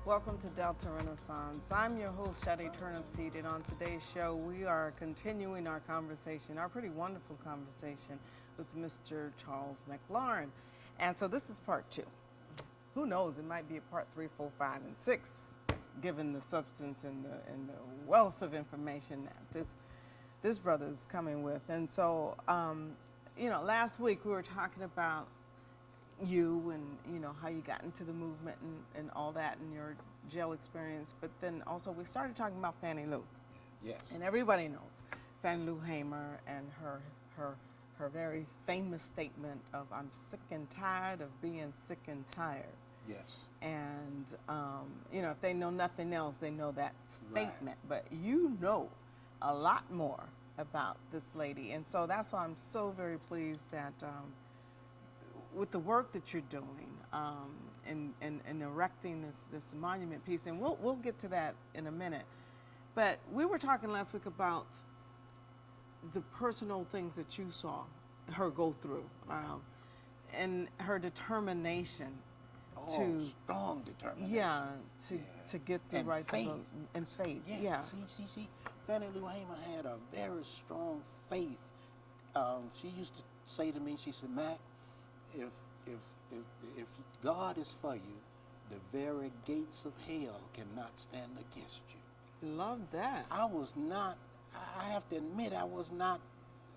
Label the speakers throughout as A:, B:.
A: Welcome to Delta Renaissance. I'm your host, C.Sade Turnipseed, and on today's show, we are continuing our conversation, our pretty wonderful conversation with Mr. Charles McLaurin. And so this is part two. Who knows, it might be a part 3, 4, 5, and 6, given the substance and the wealth of information that this brother is coming with. And so, last week we were talking about you and how you got into the movement and all that and your jail experience, but then also we started talking about Fannie Lou.
B: Yes.
A: And everybody knows Fannie Lou Hamer and her very famous statement of "I'm sick and tired of being sick and tired."
B: Yes.
A: And if they know nothing else, they know that statement.
B: Right.
A: But you know a lot more about this lady, and so that's why I'm so very pleased that with the work that you're doing in erecting this monument piece, and we'll get to that in a minute. But we were talking last week about the personal things that you saw her go through, and her determination
B: strong determination.
A: Yeah, to get the
B: and
A: right
B: faith.
A: And faith.
B: Yeah.
A: Yeah.
B: See, Fannie Lou Hamer had a very strong faith. She used to say to me, she said, "Mac, if God is for you, the very gates of hell cannot stand against you."
A: Love that.
B: I was not, I have to admit, I was not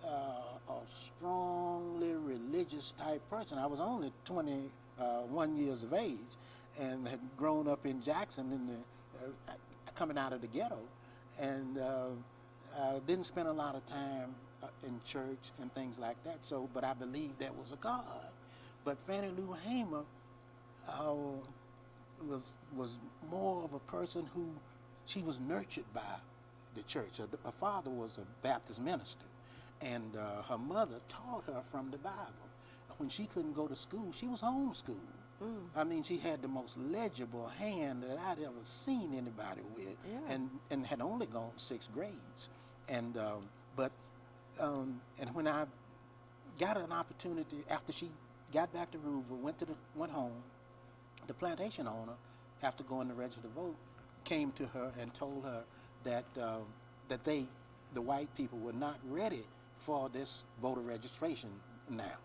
B: a strongly religious type person. I was only 21 years of age and had grown up in Jackson coming out of the ghetto, and didn't spend a lot of time in church and things like that. So, but I believed there was a God. But Fannie Lou Hamer was more of a person who, she was nurtured by the church. Her father was a Baptist minister, and her mother taught her from the Bible. When she couldn't go to school, she was homeschooled. I mean, she had the most legible hand that I'd ever seen anybody with, and had only gone 6 grades. And and when I got an opportunity after she got back to Rouville, went home, the plantation owner, after going to register to vote, came to her and told her that the white people were not ready for this voter registration now.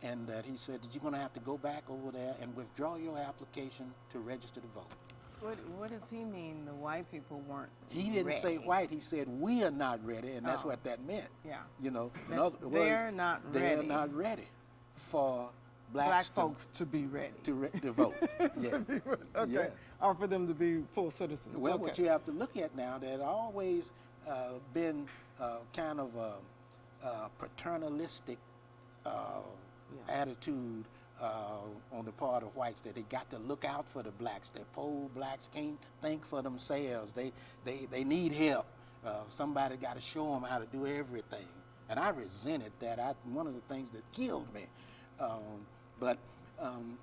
B: And that he said that you're going to have to go back over there and withdraw your application to register to vote.
A: What does he mean? The white people weren't.
B: He didn't
A: ready?
B: say white. He said we are not ready, and that's what that meant.
A: Yeah.
B: In
A: That
B: other
A: they're
B: words,
A: not
B: they're
A: ready.
B: not ready for
A: Black folks to be ready.
B: to vote. Yeah.
A: Okay.
B: Yeah.
A: Or for them to be full citizens.
B: Well,
A: okay.
B: what you have to look at now, there's always been kind of a paternalistic attitude on the part of whites, that they got to look out for the blacks. The poor blacks can't think for themselves. They need help. Somebody got to show them how to do everything. And I resented that. One of the things that killed me. But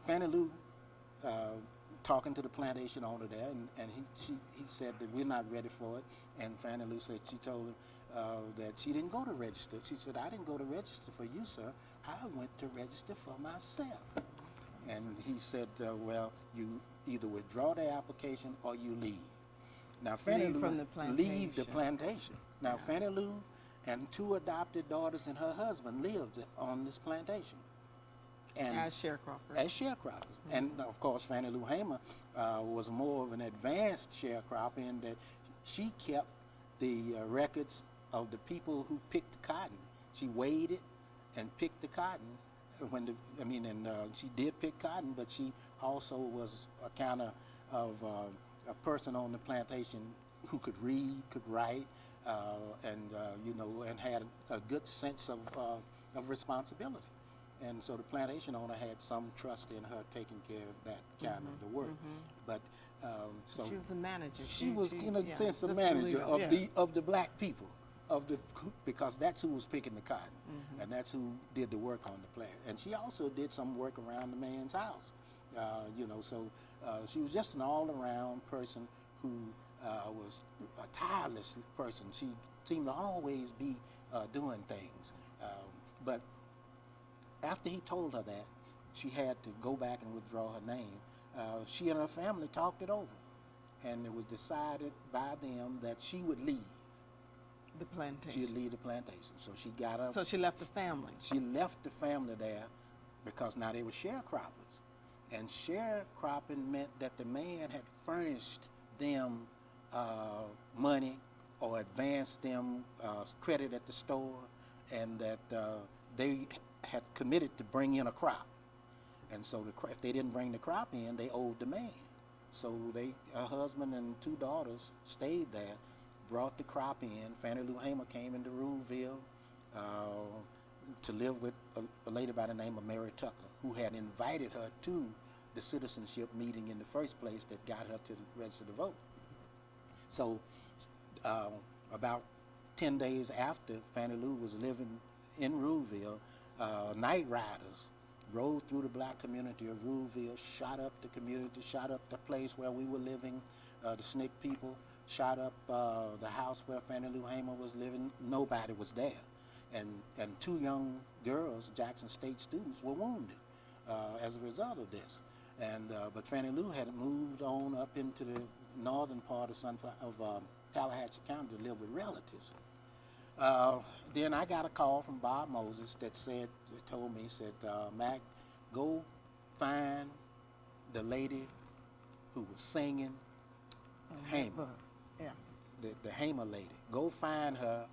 B: Fannie Lou, talking to the plantation owner there, and he said that we're not ready for it. And Fannie Lou said, she told him that she didn't go to register. She said, "I didn't go to register for you, sir. I went to register for myself." And he said, "Well, you either withdraw the application or you leave." Now, Fannie
A: Leave
B: Lou
A: from the plantation.
B: leave the plantation. Now, Fannie Lou and 2 adopted daughters and her husband lived on this plantation. And
A: As sharecroppers.
B: as sharecroppers. And of course, Fannie Lou Hamer was more of an advanced sharecropper in that she kept the records of the people who picked the cotton. She weighed it and picked the cotton. She did pick cotton, but she also was a kind of a person on the plantation who could read, could write, and had a good sense of responsibility. And so the plantation owner had some trust in her taking care of that kind of the work. But so
A: she was a manager.
B: she was in a sense a manager of the black people, because that's who was picking the cotton, and that's who did the work on the plant. And she also did some work around the man's house. So she was just an all-around person who was a tireless person. She seemed to always be doing things, but after he told her that she had to go back and withdraw her name, she and her family talked it over. and it was decided by them that she would leave.
A: The plantation.
B: She would leave the plantation. So she got up.
A: So she left the family.
B: She left the family there because now they were sharecroppers. And sharecropping meant that the man had furnished them money or advanced them credit at the store, and that they had committed to bring in a crop. And so if they didn't bring the crop in, they owed the man. So her husband and 2 daughters stayed there, brought the crop in. Fannie Lou Hamer came into Ruleville to live with a lady by the name of Mary Tucker, who had invited her to the citizenship meeting in the first place that got her to register to vote. So about 10 days after Fannie Lou was living in Ruleville, night riders rode through the black community of Ruleville, shot up the community, shot up the place where we were living, the SNCC people, shot up the house where Fannie Lou Hamer was living. Nobody was there. And 2 young girls, Jackson State students, were wounded as a result of this. But Fannie Lou had moved on up into the northern part of Tallahatchie County to live with relatives. Then I got a call from Bob Moses that told me, Mac, go find the lady who was singing Hamer.
A: Yeah.
B: The Hamer lady. Go find her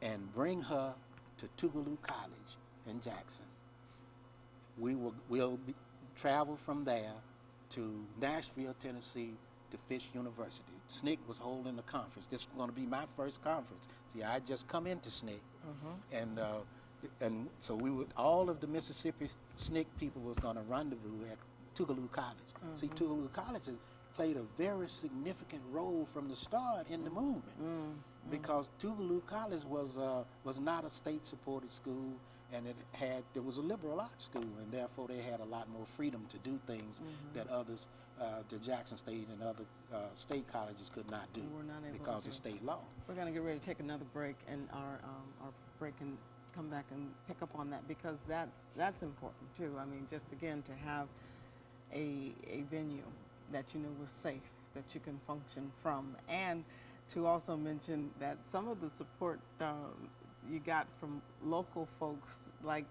B: and bring her to Tougaloo College in Jackson. We'll travel from there to Nashville, Tennessee, to Fisk University. SNCC was holding a conference. This was going to be my first conference. See, I just come into SNCC, and so all of the Mississippi SNCC people was going to rendezvous at Tougaloo College. See, Tougaloo College has played a very significant role from the start in the movement, because Tougaloo College was not a state-supported school, and it was a liberal arts school, and therefore they had a lot more freedom to do things that others, the Jackson State and other state colleges could not do because of state law.
A: We're going to get ready to take another break, and our break and come back and pick up on that, because that's important too. I mean, just again to have a venue that you know was safe, that you can function from, and to also mention that some of the support you got from local folks, like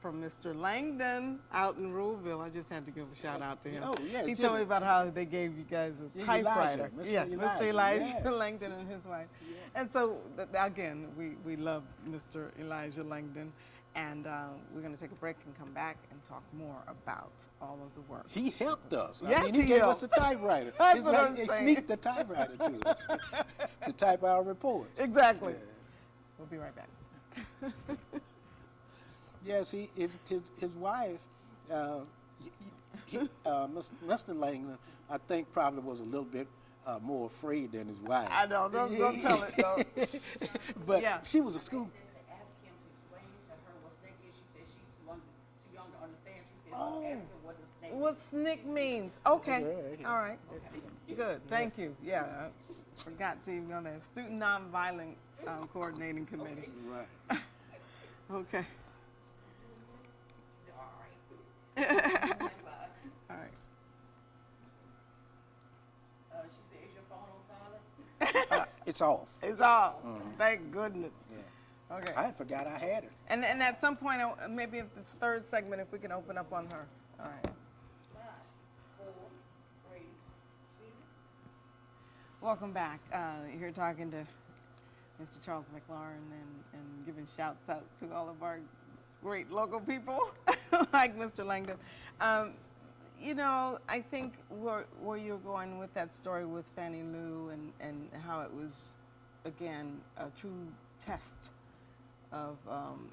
A: from Mr. Langdon out in Ruleville. I just had to give a shout out to him.
B: Oh, yeah,
A: he told me about how they gave you guys a typewriter. Mr. Elijah Langdon and his wife. Yeah. And so, again, we love Mr. Elijah Langdon. And we're going to take a break and come back and talk more about all of the work.
B: He helped us.
A: Yes,
B: I mean, he gave us a typewriter. He
A: sneaked
B: the typewriter to us to type our reports.
A: Exactly. Yeah. We'll be right back.
B: Yes, his wife, Mr. Langdon, I think probably was a little bit more afraid than his wife.
A: I know. Don't tell it, though.
B: But yeah. She was a school.
A: What SNCC means. Okay. All right. Okay. Good. Thank you. Yeah. I forgot to even go there. Student Nonviolent Coordinating Committee.
B: Right.
A: Okay. All right.
C: She said, is your phone on silent?
B: It's off.
A: It's off. Thank goodness.
B: Yeah.
A: Okay.
B: I forgot I had it.
A: And at some point, maybe in this third segment, if we can open up on her. All right.
C: 5, 4, 3, 2.
A: Welcome back. You're talking to Mr. Charles McLaurin and giving shouts out to all of our great local people like Mr. Langdon. You know, I think where you're going with that story with Fannie Lou and how it was, again, a true test of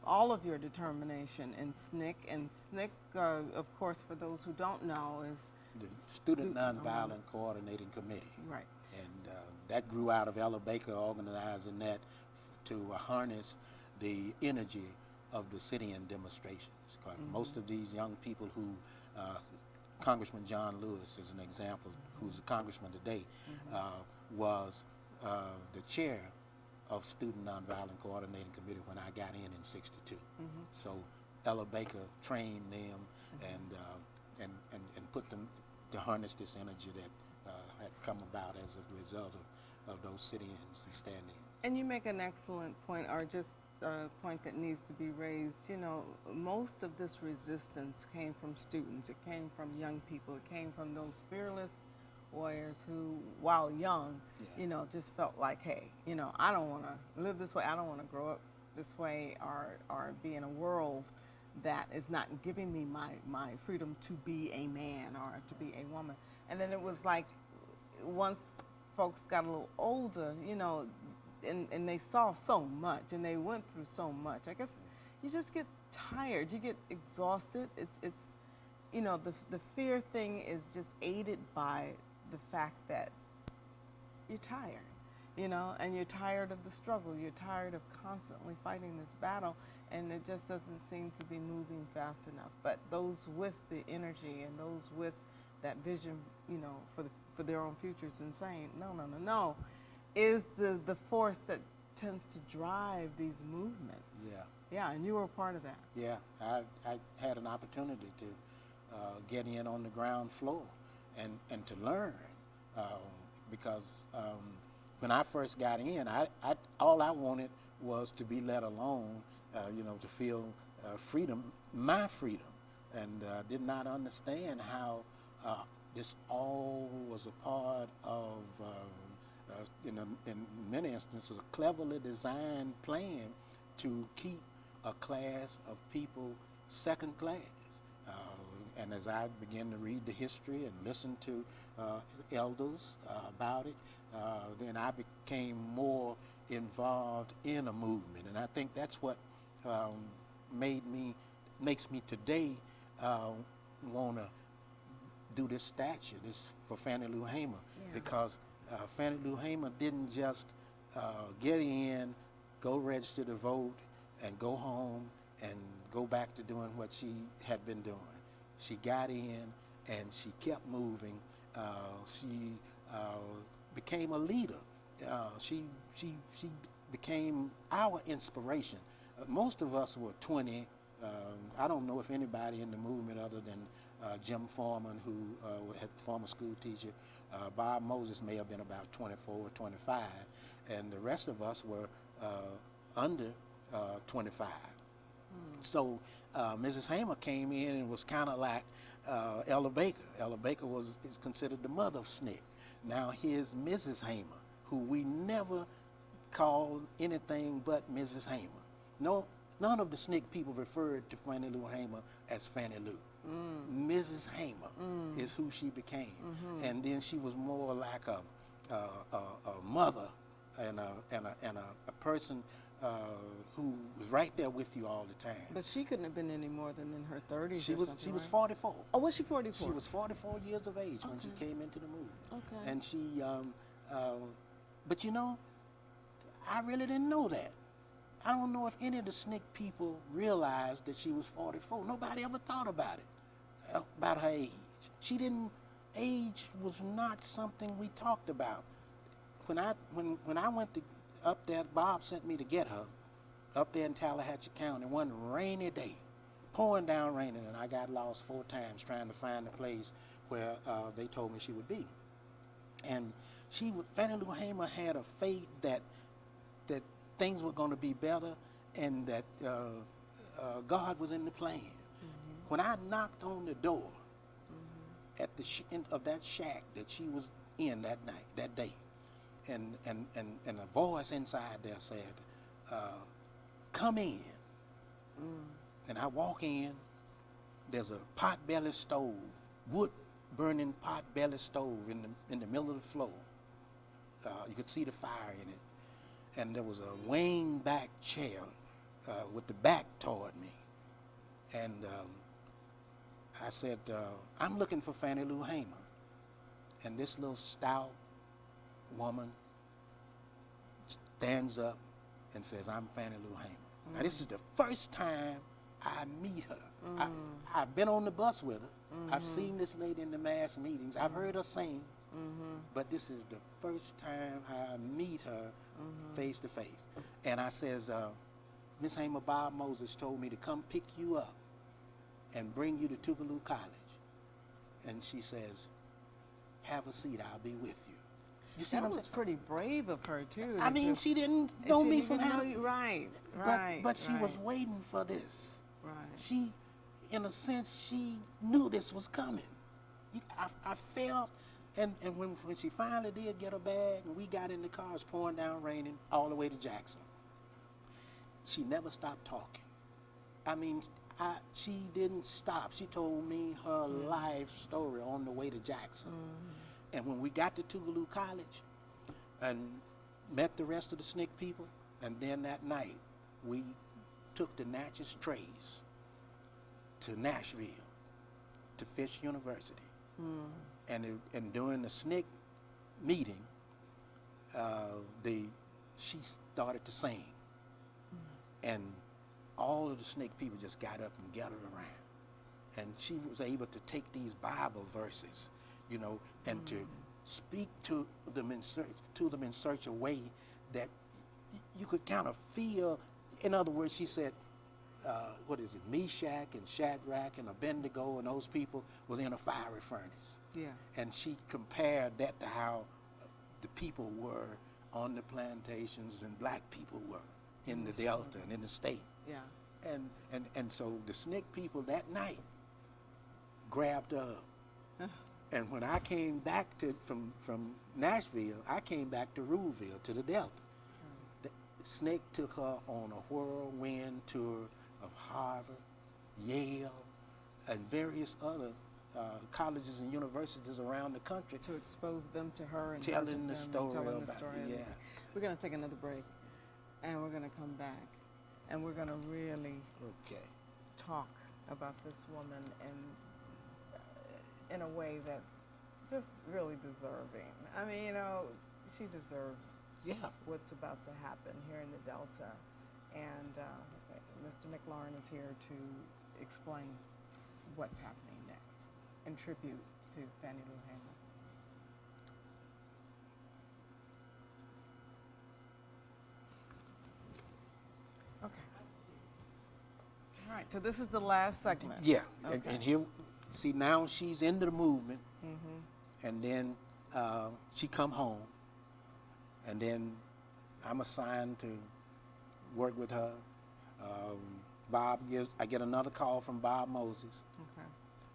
A: all of your determination in SNCC. And SNCC, of course, for those who don't know, is
B: the Student Nonviolent Coordinating Committee.
A: Right.
B: And that grew out of Ella Baker organizing that to harness the energy of the sit-in demonstrations. Most of these young people who, Congressman John Lewis is an example, who's a congressman today, was the chair of Student Nonviolent Coordinating Committee when I got in '62. So Ella Baker trained them and put them to harness this energy had come about as a result of those sit-ins and stand-ins.
A: And you make an excellent point, or just a point that needs to be raised. You know, most of this resistance came from students. It came from young people. It came from those fearless warriors who, while young,
B: Yeah.
A: you know, just felt like, hey, you know, I don't want to live this way. I don't want to grow up this way, or be in a world that is not giving me my freedom to be a man or to be a woman. And then it was like, once folks got a little older, you know, and they saw so much and they went through so much, I guess you just get tired, you get exhausted. It's you know, the fear thing is just aided by the fact that you're tired, you know, and you're tired of the struggle. You're tired of constantly fighting this battle, and it just doesn't seem to be moving fast enough. But those with the energy and those with that vision, you know, for their own futures, and saying, no, is the force that tends to drive these movements.
B: Yeah.
A: Yeah, and you were a part of that.
B: Yeah, I had an opportunity to get in on the ground floor and to learn, because when I first got in, all I wanted was to be let alone, you know, to feel freedom, my freedom, and did not understand how this all was a part of, in many instances, a cleverly designed plan to keep a class of people second class. And as I began to read the history and listen to elders about it, then I became more involved in a movement. And I think that's what makes me today want to do this statue, this for Fannie Lou Hamer, because Fannie Lou Hamer didn't just get in, go register to vote, and go home and go back to doing what she had been doing. She got in and she kept moving. She became a leader. She became our inspiration. Most of us were 20. I don't know if anybody in the movement other than Jim Foreman, who had former school teacher. Bob Moses may have been about 24 or 25, and the rest of us were under 25. So Mrs. Hamer came in and was kind of like Ella Baker. Ella Baker is considered the mother of SNCC. Now here's Mrs. Hamer, who we never called anything but Mrs. Hamer. No, none of the SNCC people referred to Fannie Lou Hamer as Fannie Lou. Mrs. Hamer is who she became, and then she was more like a mother and a person who was right there with you all the time.
A: But she couldn't have been any more than in her 30s.
B: She
A: or
B: was
A: something,
B: she was
A: right?
B: 44.
A: Oh, was she 44?
B: She was 44 years of age when she came into the movement.
A: Okay.
B: And she, but you know, I really didn't know that. I don't know if any of the SNCC people realized that she was 44. Nobody ever thought about it, about her age. Age was not something we talked about. When I went up there, Bob sent me to get her up there in Tallahatchie County one rainy day, pouring down raining, and I got lost 4 times trying to find the place where they told me she would be. And Fannie Lou Hamer had a faith that things were going to be better, and that God was in the plan. When I knocked on the door at the end of that shack that she was in that day, and a voice inside there said, "Come in." And I walk in. There's a pot-belly stove, wood-burning pot-belly stove in the middle of the floor. You could see the fire in it. And there was a wing-back chair with the back toward me. And I said, "I'm looking for Fannie Lou Hamer." And this little stout woman stands up and says, "I'm Fannie Lou Hamer." Now, this is the first time I meet her. I've been on the bus with her. I've seen this lady in the mass meetings. I've heard her sing. But this is the first time I meet her face to face. And I says, "Miss Hamer, Bob Moses told me to come pick you up and bring you to Tougaloo College." And she says, have a seat, I'll be with you. You see
A: That
B: what I'm
A: was
B: saying?
A: pretty brave of her too.
B: I
A: to
B: mean,
A: just-
B: she didn't
A: and
B: know
A: she
B: me
A: didn't
B: from
A: even know
B: Adam.
A: you- Right,
B: But,
A: right.
B: but she was
A: right,
B: waiting for this.
A: right.
B: She, in a sense, she knew this was coming. I felt, and when she finally did get her bag, and we got in the car, it was pouring down, raining, all the way to Jackson. She never stopped talking. I mean, she didn't stop. She told me her life story on the way to Jackson. And when we got to Tougaloo College and met the rest of the SNCC people, and then that night we took the Natchez Trays to Nashville, to Fish University. And during the SNCC meeting, she started to sing. And all of the SNCC people just got up and gathered around. And she was able to take these Bible verses, you know, and to speak to them in such a way that you could kind of feel. In other words, she said, what is it, Meshach and Shadrach and Abednego and those people was in a fiery furnace.
A: Yeah.
B: And she compared that to how the people were on the plantations and black people were in the Delta and in the state.
A: Yeah.
B: And so the SNCC people that night grabbed her up. And when I came back from Nashville, I came back to Ruleville, to the Delta. The SNCC took her on a whirlwind tour of Harvard, Yale, and various other colleges and universities around the country.
A: To expose them to her and
B: Telling
A: nurture
B: the
A: them
B: story
A: and telling the
B: about-
A: story.
B: yeah.
A: We're going to take another break, and we're going to come back, and we're going to really
B: Okay.
A: talk about this woman in a way that's just really deserving. I mean, you know, she deserves
B: Yeah.
A: what's about to happen here in the Delta. And Mr. McLaurin is here to explain what's happening next in tribute to Fannie Lou Hamer. Okay. All right, so this is the last segment.
B: Yeah.
A: Okay.
B: And here, see, now she's into the movement. And then she come home. And then I'm assigned to work with her. I get another call from Bob Moses
A: Okay.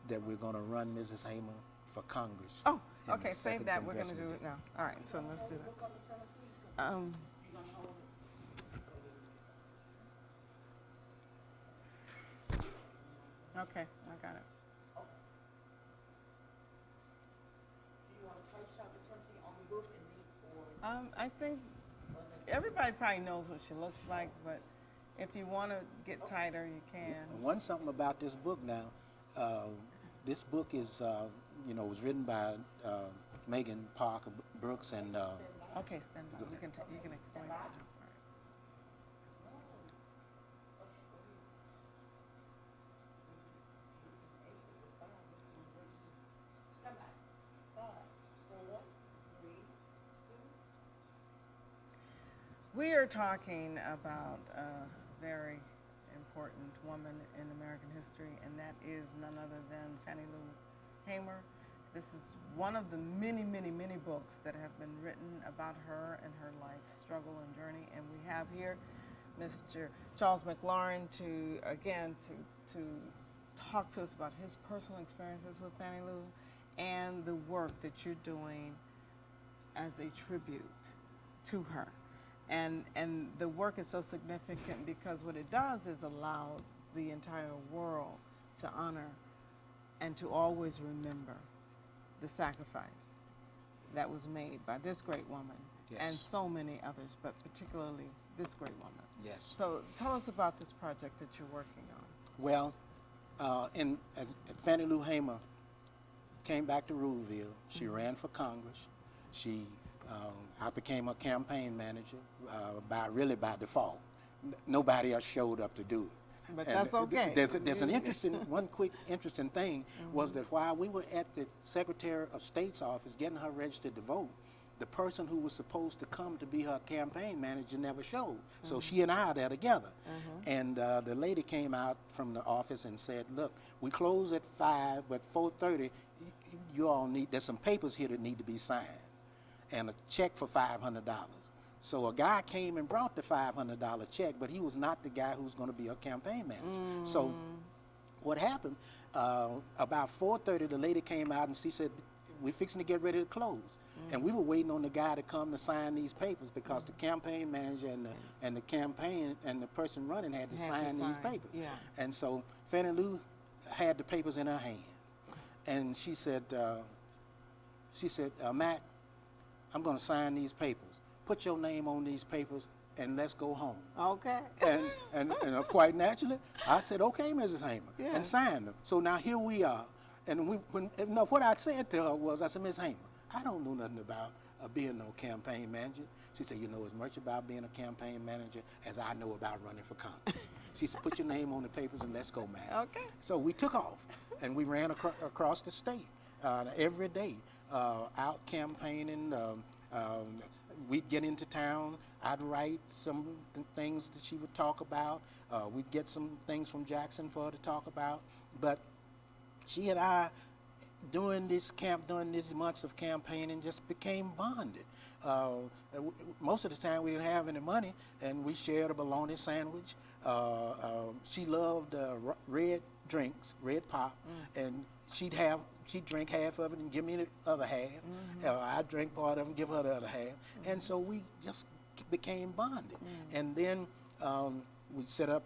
B: that we're going to run Mrs. Hamer for Congress.
A: Oh,
B: in the
A: okay, save
B: second
A: that. We're going to do
B: congressional
A: it now. All right, so let's do that. Okay, I got it.
C: Do you want to touch up the Turnipseed on the book and then, or?
A: I think everybody probably knows what she looks like, but if you want to get tighter, you can.
B: And one something about this book now, this book is, was written by Megan Parker Brooks and
A: Okay, stand by. You can explain that.
C: Come back. 5, 4, 3, 2.
A: We are talking about a very important woman in American history, and that is none other than Fannie Lou Hamer. This is one of the many, many, many books that have been written about her and her life struggle and journey. And we have here Mr. Charles McLaurin to talk to us about his personal experiences with Fannie Lou and the work that you're doing as a tribute to her. And the work is so significant because what it does is allow the entire world to honor and to always remember the sacrifice that was made by this great woman and
B: Yes.
A: so many others, but particularly this great woman.
B: Yes.
A: So tell us about this project that you're working on.
B: Well, Fannie Lou Hamer came back to Ruleville. She ran for Congress. I became a campaign manager by default. Nobody else showed up to do it.
A: But
B: And
A: that's okay.
B: There's an interesting thing was that while we were at the Secretary of State's office getting her registered to vote, the person who was supposed to come to be her campaign manager never showed. So she and I are there together. And the lady came out from the office and said, look, we close at 5, but 4:30, you all need, there's some papers here that need to be signed, and a check for $500. So a guy came and brought the $500 check, but he was not the guy who was going to be a campaign manager. So what happened, about 4:30, the lady came out and she said, we're fixing to get ready to close. And we were waiting on the guy to come to sign these papers because the campaign manager and the campaign and the person running had to sign these papers.
A: Yeah.
B: And so Fannie Lou had the papers in her hand. And she said, Mac, I'm going to sign these papers. Put your name on these papers and let's go home.
A: Okay.
B: And quite naturally, I said, okay, Mrs. Hamer, and signed them. So now here we are. And what I said to her was, I said, Ms. Hamer, I don't know nothing about being no campaign manager. She said, you know as much about being a campaign manager as I know about running for Congress. She said, put your name on the papers and let's go, man.
A: Okay.
B: So we took off, and we ran across the state every day, out campaigning. We'd get into town. I'd write some things that she would talk about. We'd get some things from Jackson for her to talk about. But she and I, during these months of campaigning, just became bonded. Most of the time we didn't have any money, and we shared a bologna sandwich. She loved red drinks, red pop, and she'd drink half of it and give me the other half. I'd drink part of it and give her the other half. And so we just became bonded. And then we set up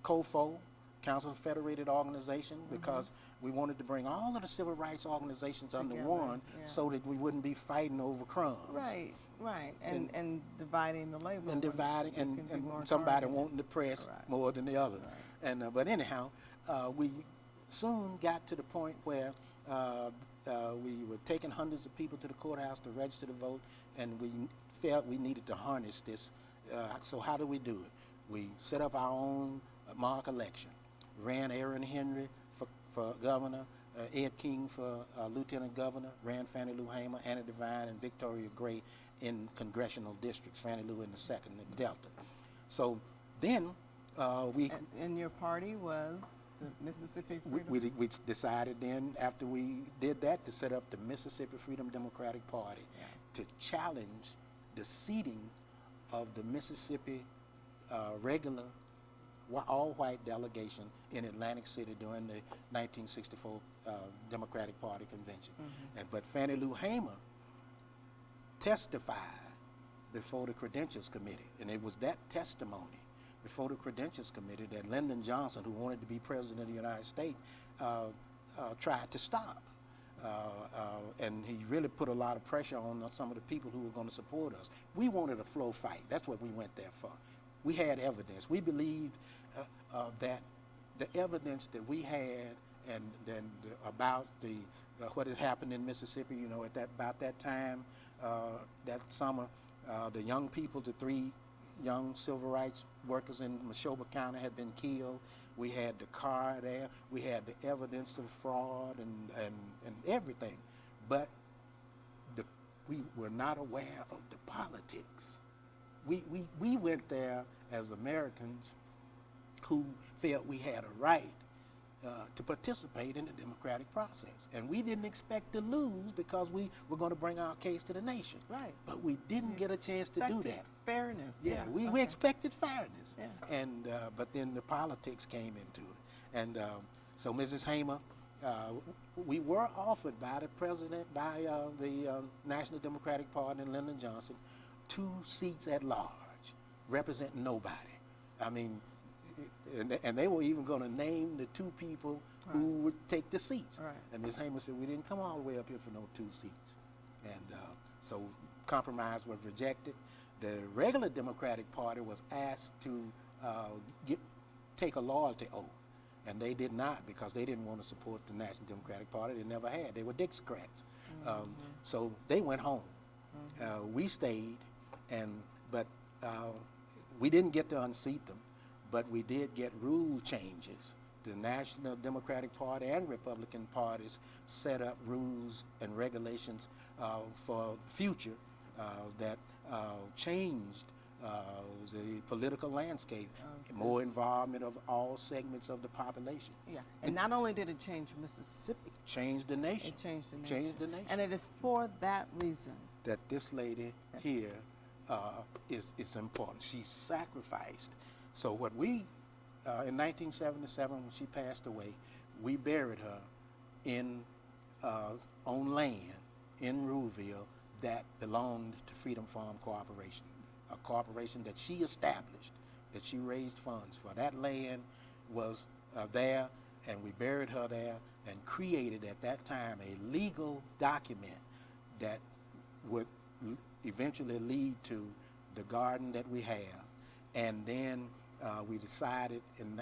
B: COFO, Council of Federated Organization, because we wanted to bring all of the civil rights organizations under one, so that we wouldn't be fighting over crumbs.
A: Right, right. And dividing the labor.
B: And dividing, and somebody wanting the press more than the other. Right. And but anyhow, we soon got to the point where we were taking hundreds of people to the courthouse to register to vote, and we felt we needed to harness this. So how do we do it? We set up our own mock election. Ran Aaron Henry for governor, Ed King for lieutenant governor, ran Fannie Lou Hamer, Anna Devine, and Victoria Gray in congressional districts, Fannie Lou in the 2nd, in the Delta. So then we...
A: And your party was the Mississippi Freedom?
B: We decided then, after we did that, to set up the Mississippi Freedom Democratic Party to challenge the seating of the Mississippi regular all-white delegation in Atlantic City during the 1964 Democratic Party convention. But Fannie Lou Hamer testified before the Credentials Committee, and it was that testimony before the Credentials Committee that Lyndon Johnson, who wanted to be president of the United States, tried to stop. And he really put a lot of pressure on some of the people who were going to support us. We wanted a flow fight. That's what we went there for. We had evidence. We believed that the evidence that we had and then about what had happened in Mississippi, you know, about that time, that summer, the young people, the 3 young civil rights workers in Neshoba County had been killed. We had the car there. We had the evidence of fraud and everything. But we were not aware of the politics. We went there as Americans who felt we had a right to participate in the democratic process. And we didn't expect to lose because we were going to bring our case to the nation. Right. But we didn't get a chance to do that.
A: Fairness.
B: Yeah, we expected fairness. Yeah. And but then the politics came into it. And so Mrs. Hamer, we were offered by the president, by the National Democratic Party and Lyndon Johnson, 2 seats at large, representing nobody. I mean, and they were even going to name the 2 people who would take the seats. Right. And Ms. Hamer said, we didn't come all the way up here for no 2 seats. And so compromise was rejected. The regular Democratic Party was asked to take a loyalty oath. And they did not, because they didn't want to support the National Democratic Party. They never had. They were Dixiecrats. So they went home. We stayed, but we didn't get to unseat them. But we did get rule changes. The National Democratic Party and Republican parties set up rules and regulations for the future that changed the political landscape,
A: Of
B: more
A: this.
B: involvement of all segments of the population.
A: Yeah, and not only did it change Mississippi,
B: Changed the nation.
A: it changed the nation.
B: Changed the nation.
A: And it is for that reason.
B: That this lady here is important. She sacrificed. So what we, in 1977, when she passed away, we buried her in on land in Ruleville that belonged to Freedom Farm Corporation, a corporation that she established, that she raised funds for. That land was there, and we buried her there and created at that time a legal document that would eventually lead to the garden that we have. And then we decided in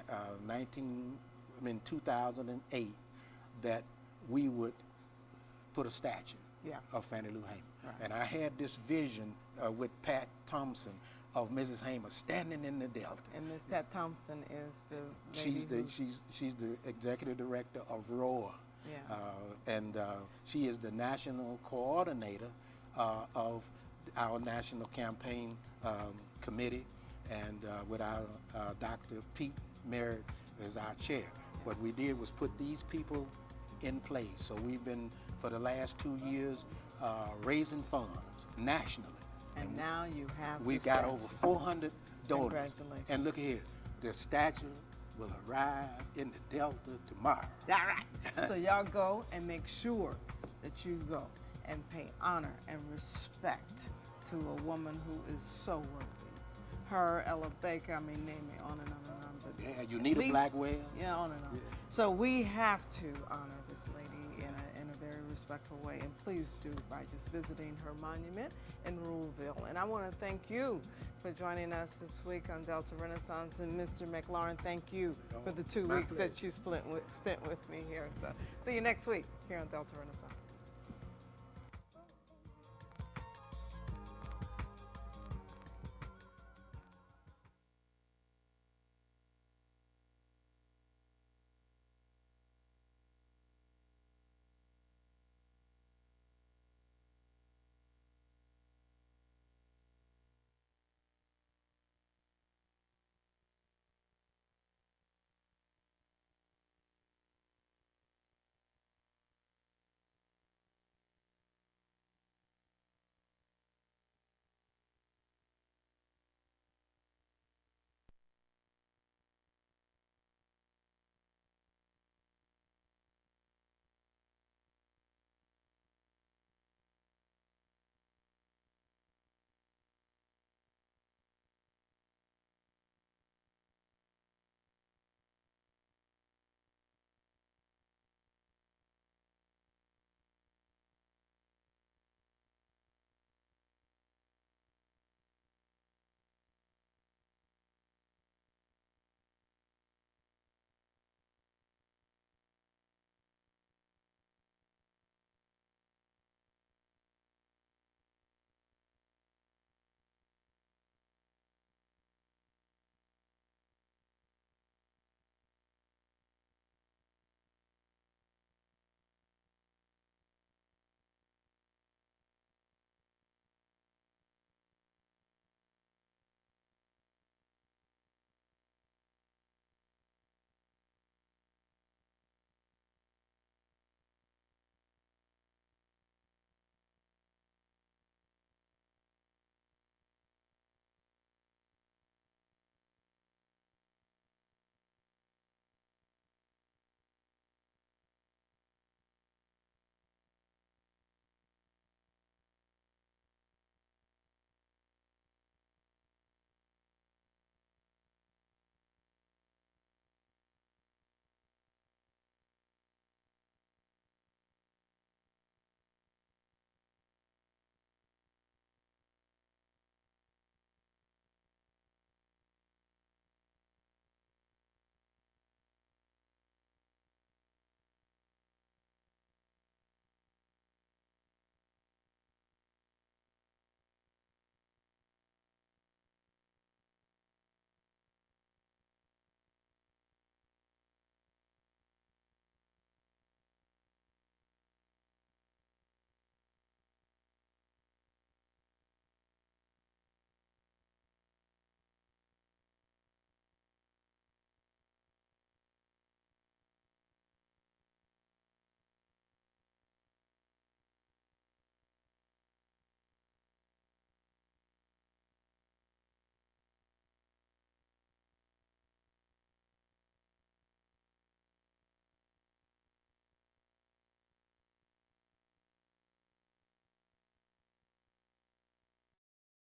B: 2008 that we would put a statue of Fannie Lou Hamer.
A: Right.
B: And I had this vision with Pat Thompson of Mrs. Hamer standing in the Delta.
A: And Miss Pat Thompson is the lady
B: She's the executive director of ROAR.
A: Yeah.
B: And she is the national coordinator of our national campaign committee, and with our Dr. Pete Merritt as our chair. What we did was put these people in place. So we've been, for the last 2 years, raising funds nationally.
A: And now you have
B: We've
A: the
B: got
A: statue.
B: over 400 donors.
A: Congratulations.
B: And look here, the statue will arrive in the Delta tomorrow.
A: All right. So y'all go and make sure that you go and pay honor and respect to a woman who is so worthy. Her, Ella Baker, I mean, name it, on and on and on. But
B: Yeah, you need a
A: least-
B: black whale.
A: Yeah, on and on.
B: Yeah.
A: So we have to honor this lady in a very respectful way, and please do by just visiting her monument in Ruleville. And I want to thank you for joining us this week on Delta Renaissance, and Mr. McLaurin, thank you for the 2
B: my
A: weeks that
B: pleasure.
A: you spent with me here. So see you next week here on Delta Renaissance.